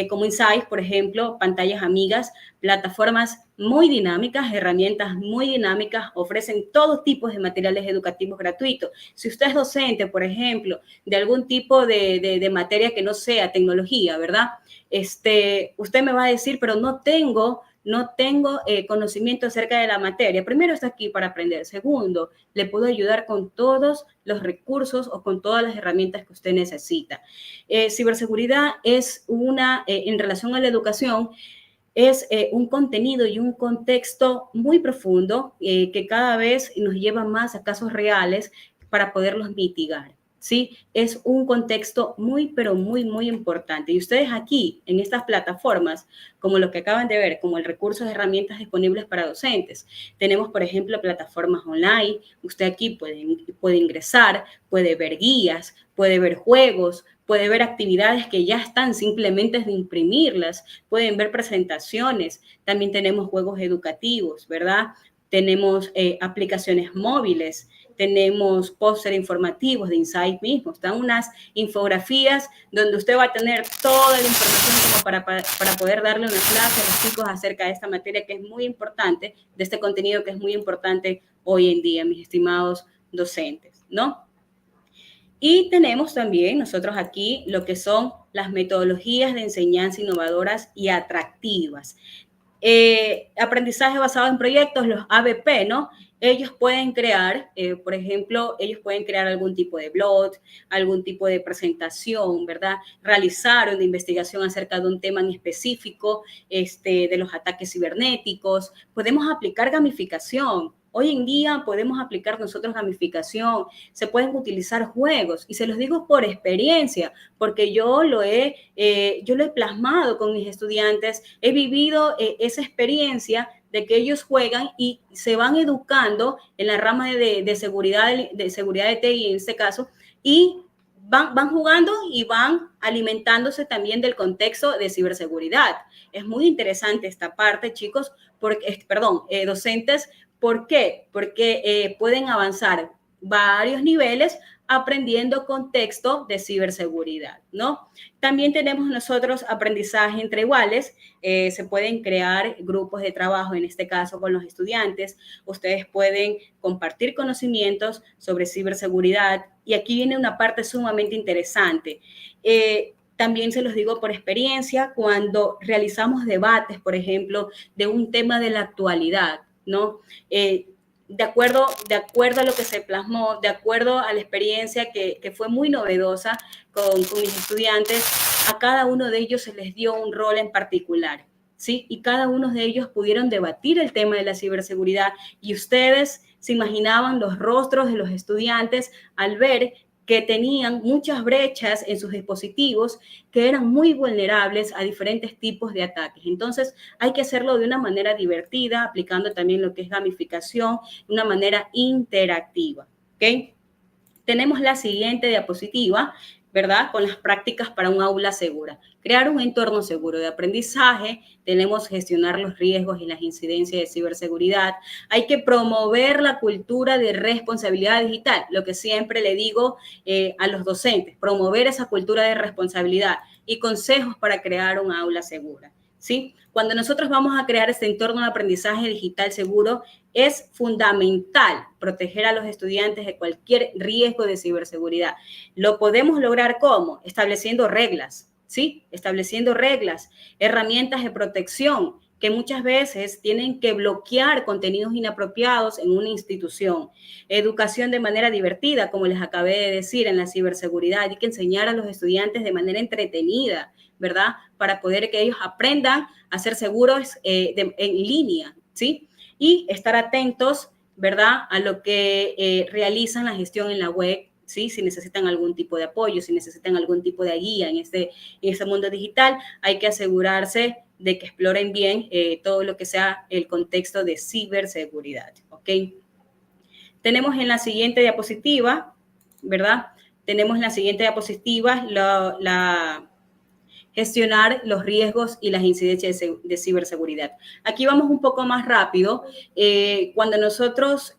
como Insight, por ejemplo, pantallas amigas, plataformas muy dinámicas, herramientas muy dinámicas, ofrecen todo tipo de materiales educativos gratuitos. Si usted es docente, por ejemplo, de algún tipo de materia que no sea tecnología, ¿verdad? Usted me va a decir, pero no tengo conocimiento acerca de la materia. Primero, está aquí para aprender. Segundo, le puedo ayudar con todos los recursos o con todas las herramientas que usted necesita. Ciberseguridad es en relación a la educación, es un contenido y un contexto muy profundo que cada vez nos lleva más a casos reales para poderlos mitigar. ¿Sí? Es un contexto muy, pero muy, muy importante. Y ustedes aquí, en estas plataformas, como lo que acaban de ver, como el recurso de herramientas disponibles para docentes, tenemos, por ejemplo, plataformas online. Usted aquí puede ingresar, puede ver guías, puede ver juegos, puede ver actividades que ya están, simplemente de imprimirlas, pueden ver presentaciones, también tenemos juegos educativos, ¿verdad? Tenemos aplicaciones móviles, tenemos póster informativos de Insight mismo, están unas infografías donde usted va a tener toda la información como para poder darle una clase a los chicos acerca de esta materia que es muy importante, de este contenido que es muy importante hoy en día, mis estimados docentes, ¿no? Y tenemos también nosotros aquí lo que son las metodologías de enseñanza innovadoras y atractivas. Aprendizaje basado en proyectos, los ABP, ¿no? Ellos pueden crear, por ejemplo, ellos pueden crear algún tipo de blog, algún tipo de presentación, ¿verdad? Realizar una investigación acerca de un tema en específico, de los ataques cibernéticos. Podemos aplicar gamificación. Hoy en día podemos aplicar nosotros gamificación, se pueden utilizar juegos, y se los digo por experiencia, porque yo lo he plasmado con mis estudiantes, he vivido esa experiencia de que ellos juegan y se van educando en la rama de seguridad de TI en este caso, y van jugando y van alimentándose también del contexto de ciberseguridad. Es muy interesante esta parte, chicos, porque, docentes. ¿Por qué? Porque pueden avanzar varios niveles aprendiendo contexto de ciberseguridad, ¿no? También tenemos nosotros aprendizaje entre iguales, se pueden crear grupos de trabajo, en este caso con los estudiantes, ustedes pueden compartir conocimientos sobre ciberseguridad, y aquí viene una parte sumamente interesante. También se los digo por experiencia, cuando realizamos debates, por ejemplo, de un tema de la actualidad, ¿no? De acuerdo a lo que se plasmó, de acuerdo a la experiencia que fue muy novedosa con mis estudiantes, a cada uno de ellos se les dio un rol en particular, ¿sí? Y cada uno de ellos pudieron debatir el tema de la ciberseguridad, y ustedes se imaginaban los rostros de los estudiantes al ver que tenían muchas brechas en sus dispositivos, que eran muy vulnerables a diferentes tipos de ataques. Entonces, hay que hacerlo de una manera divertida, aplicando también lo que es gamificación, de una manera interactiva, ¿ok? Tenemos la siguiente diapositiva, ¿verdad? Con las prácticas para un aula segura. Crear un entorno seguro de aprendizaje, tenemos gestionar los riesgos y las incidencias de ciberseguridad. Hay que promover la cultura de responsabilidad digital, lo que siempre le digo a los docentes, promover esa cultura de responsabilidad y consejos para crear un aula segura, ¿sí? Cuando nosotros vamos a crear este entorno de aprendizaje digital seguro, es fundamental proteger a los estudiantes de cualquier riesgo de ciberseguridad. ¿Lo podemos lograr cómo? Estableciendo reglas, ¿sí? Estableciendo reglas, herramientas de protección que muchas veces tienen que bloquear contenidos inapropiados en una institución. Educación de manera divertida, como les acabé de decir, en la ciberseguridad. Hay que enseñar a los estudiantes de manera entretenida, ¿verdad? Para poder que ellos aprendan a ser seguros en línea, ¿sí? Y estar atentos, ¿verdad? A lo que realizan la gestión en la web, ¿sí? Si necesitan algún tipo de apoyo, si necesitan algún tipo de guía en este mundo digital, hay que asegurarse de que exploren bien todo lo que sea el contexto de ciberseguridad, ¿ok? Tenemos en la siguiente diapositiva, ¿verdad? Tenemos en la siguiente diapositiva gestionar los riesgos y las incidencias de ciberseguridad. Aquí vamos un poco más rápido. Cuando nosotros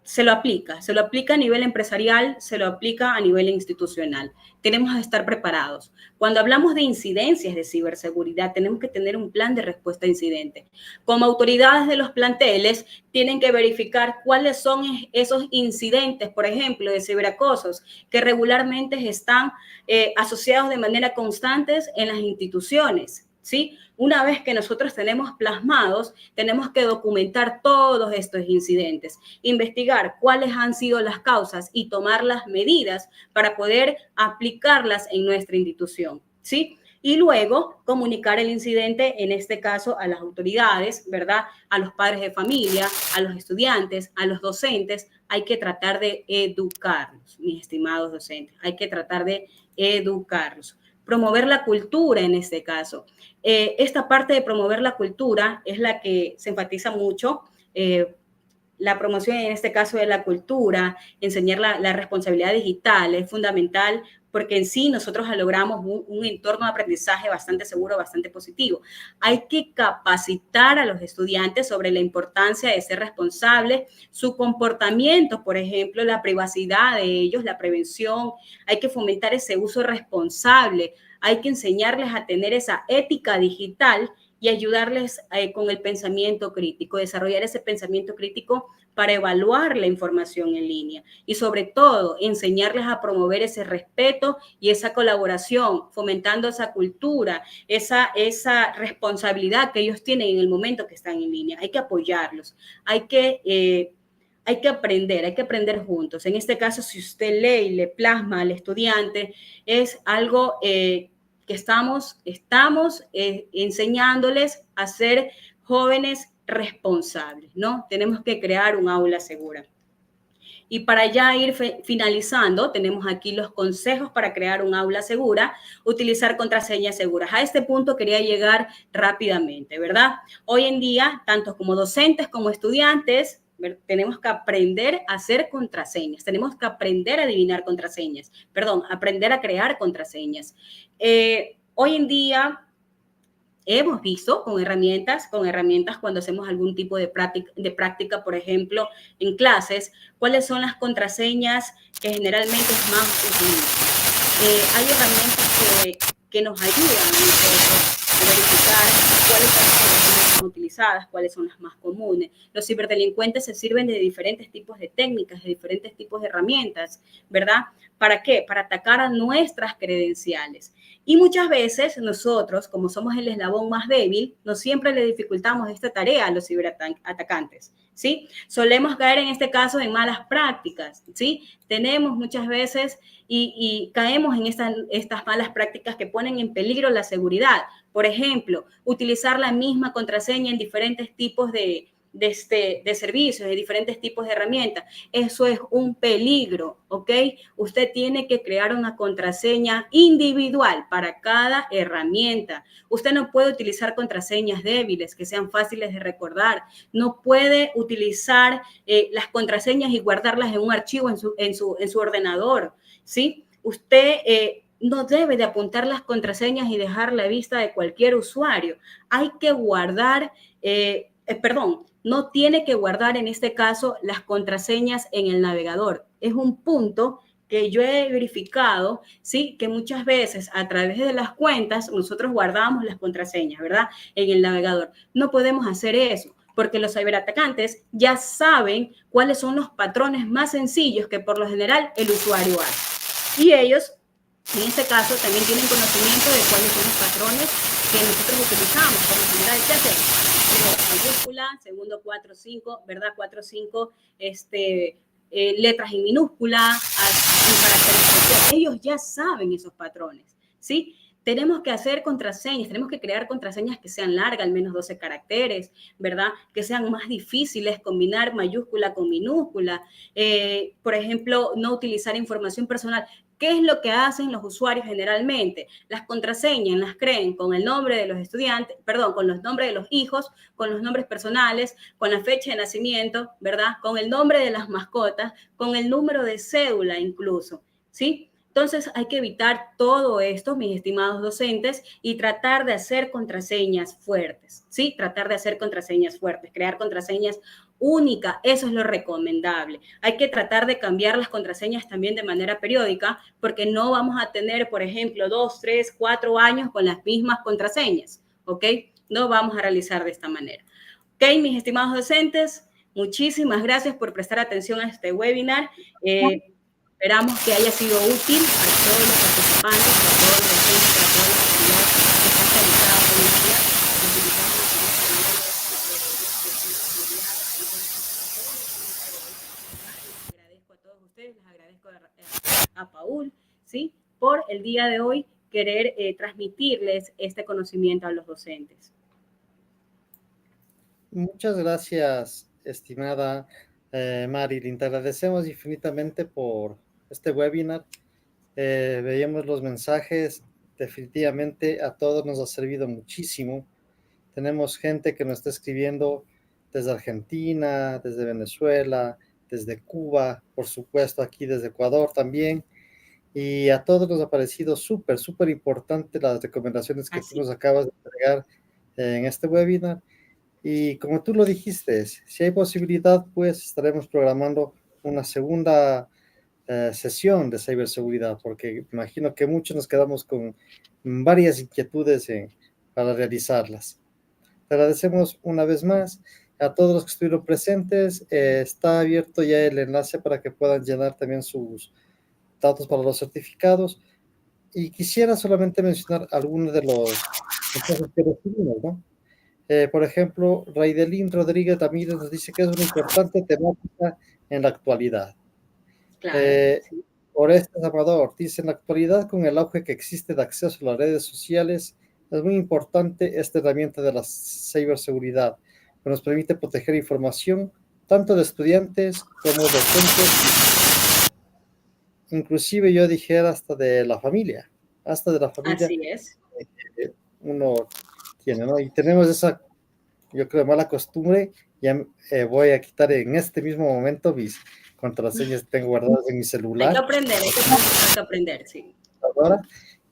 se lo aplica a nivel empresarial, se lo aplica a nivel institucional. Tenemos que estar preparados. Cuando hablamos de incidencias de ciberseguridad, tenemos que tener un plan de respuesta a incidentes. Como autoridades de los planteles, tienen que verificar cuáles son esos incidentes, por ejemplo, de ciberacosos, que regularmente están asociados de manera constante en las instituciones, ¿sí? Una vez que nosotros tenemos plasmados, tenemos que documentar todos estos incidentes, investigar cuáles han sido las causas y tomar las medidas para poder aplicarlas en nuestra institución, ¿sí? Y luego comunicar el incidente, en este caso, a las autoridades, ¿verdad? A los padres de familia, a los estudiantes, a los docentes. Hay que tratar de educarlos, mis estimados docentes. Hay que tratar de educarlos. Promover la cultura en este caso. Esta parte de promover la cultura es la que se enfatiza mucho. La promoción en este caso de la cultura, enseñar la responsabilidad digital es fundamental, porque en sí nosotros logramos un entorno de aprendizaje bastante seguro, bastante positivo. Hay que capacitar a los estudiantes sobre la importancia de ser responsables, su comportamiento, por ejemplo, la privacidad de ellos, la prevención. Hay que fomentar ese uso responsable. Hay que enseñarles a tener esa ética digital y ayudarles con el pensamiento crítico, desarrollar ese pensamiento crítico para evaluar la información en línea y sobre todo enseñarles a promover ese respeto y esa colaboración, fomentando esa cultura, esa responsabilidad que ellos tienen en el momento que están en línea. Hay que apoyarlos, hay que aprender juntos. En este caso, si usted lee y le plasma al estudiante, es algo que estamos enseñándoles a ser jóvenes responsables, ¿no? Tenemos que crear un aula segura. Y para ya ir finalizando, tenemos aquí los consejos para crear un aula segura, utilizar contraseñas seguras. A este punto quería llegar rápidamente, ¿verdad? Hoy en día, tanto como docentes como estudiantes, tenemos que aprender a hacer contraseñas, tenemos que aprender a adivinar contraseñas, perdón, aprender a crear contraseñas. Hoy en día hemos visto con herramientas cuando hacemos algún tipo de práctica, por ejemplo, en clases, cuáles son las contraseñas que generalmente es más útiles. Hay herramientas que nos ayudan a verificar cuáles son las contraseñas más utilizadas, cuáles son las más comunes. Los ciberdelincuentes se sirven de diferentes tipos de técnicas, de diferentes tipos de herramientas, ¿verdad? ¿Para qué? Para atacar a nuestras credenciales. Y muchas veces nosotros, como somos el eslabón más débil, no siempre le dificultamos esta tarea a los ciberatacantes, ¿sí? Solemos caer en este caso en malas prácticas, ¿sí? Tenemos muchas veces y caemos en estas malas prácticas que ponen en peligro la seguridad. Por ejemplo, utilizar la misma contraseña en diferentes tipos de servicios, de diferentes tipos de herramientas. Eso es un peligro, ¿ok? Usted tiene que crear una contraseña individual para cada herramienta. Usted no puede utilizar contraseñas débiles que sean fáciles de recordar. No puede utilizar las contraseñas y guardarlas en un archivo en su ordenador, ¿sí? Usted no debe de apuntar las contraseñas y dejar la vista de cualquier usuario. Hay que guardar, no tiene que guardar en este caso las contraseñas en el navegador. Es un punto que yo he verificado, ¿sí? Que muchas veces a través de las cuentas nosotros guardamos las contraseñas, ¿verdad? En el navegador. No podemos hacer eso porque los ciberatacantes ya saben cuáles son los patrones más sencillos que por lo general el usuario hace. Y ellos, en este caso, también tienen conocimiento de cuáles son los patrones que nosotros utilizamos. Por lo general, ¿qué hacemos? Primero, mayúscula, segundo 4, 5, ¿verdad? 4, 5, letras en minúscula, un carácter especial. Ellos ya saben esos patrones, ¿sí? Tenemos que hacer contraseñas, tenemos que crear contraseñas que sean largas, al menos 12 caracteres, ¿verdad? Que sean más difíciles, combinar mayúscula con minúscula. Por ejemplo, no utilizar información personal. ¿Qué es lo que hacen los usuarios generalmente? Las contraseñas las creen con el nombre de los estudiantes, perdón, con los nombres de los hijos, con los nombres personales, con la fecha de nacimiento, ¿verdad? Con el nombre de las mascotas, con el número de cédula incluso, ¿sí? Entonces hay que evitar todo esto, mis estimados docentes, y tratar de hacer contraseñas fuertes, ¿sí? Tratar de hacer contraseñas fuertes, crear contraseñas únicas, eso es lo recomendable. Hay que tratar de cambiar las contraseñas también de manera periódica, porque no vamos a tener, por ejemplo, 2, 3, 4 años con las mismas contraseñas, ¿ok? No vamos a realizar de esta manera. ¿Ok, mis estimados docentes? Muchísimas gracias por prestar atención a este webinar. Esperamos que haya sido útil para todos los participantes, para todos los docentes, para todas las comunidades que están realizadas hoy en día. Les agradezco a todos ustedes, les agradezco a Paul, ¿sí? Por el día de hoy querer transmitirles este conocimiento a los docentes. Muchas gracias, estimada Marilyn. Te agradecemos infinitamente por este webinar. Veíamos los mensajes, definitivamente a todos nos ha servido muchísimo. Tenemos gente que nos está escribiendo desde Argentina, desde Venezuela, desde Cuba, por supuesto aquí desde Ecuador también. Y a todos nos ha parecido súper, súper importante las recomendaciones que tú nos acabas de entregar en este webinar. Y como tú lo dijiste, si hay posibilidad, pues estaremos programando una segunda sesión de ciberseguridad, porque imagino que muchos nos quedamos con varias inquietudes para realizarlas. Te agradecemos una vez más a todos los que estuvieron presentes. Está abierto ya el enlace para que puedan llenar también sus datos para los certificados. Y quisiera solamente mencionar algunos de los mensajes que recibimos, ¿no? Por ejemplo, Raidelín Rodríguez Ramírez nos dice que es una importante temática en la actualidad. Claro, sí. Orestes Amador dice, en la actualidad, con el auge que existe de acceso a las redes sociales, es muy importante esta herramienta de la ciberseguridad, que nos permite proteger información tanto de estudiantes como docentes, inclusive yo dijera hasta de la familia Así es. que uno tiene, ¿no? Y tenemos esa, yo creo, mala costumbre. Ya voy a quitar en este mismo momento mis contraseñas que tengo guardadas en mi Hay que celular. aprender, hay que comenzar a aprender, sí. Ahora,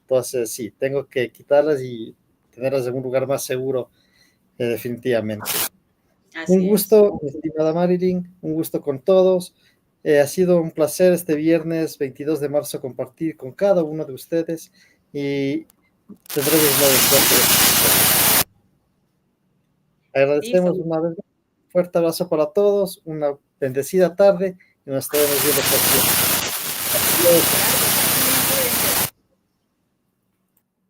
entonces sí, tengo que quitarlas y tenerlas en un lugar más seguro, definitivamente. Un Así es. gusto, mi estimada Marilyn, un gusto con todos. Ha sido un placer este viernes 22 de marzo compartir con cada uno de ustedes y tendremos nuevo encuentro. Agradecemos Listo. una vez más. Un fuerte abrazo para todos, una bendecida tarde y nos estaremos viendo por aquí. Adiós. Gracias.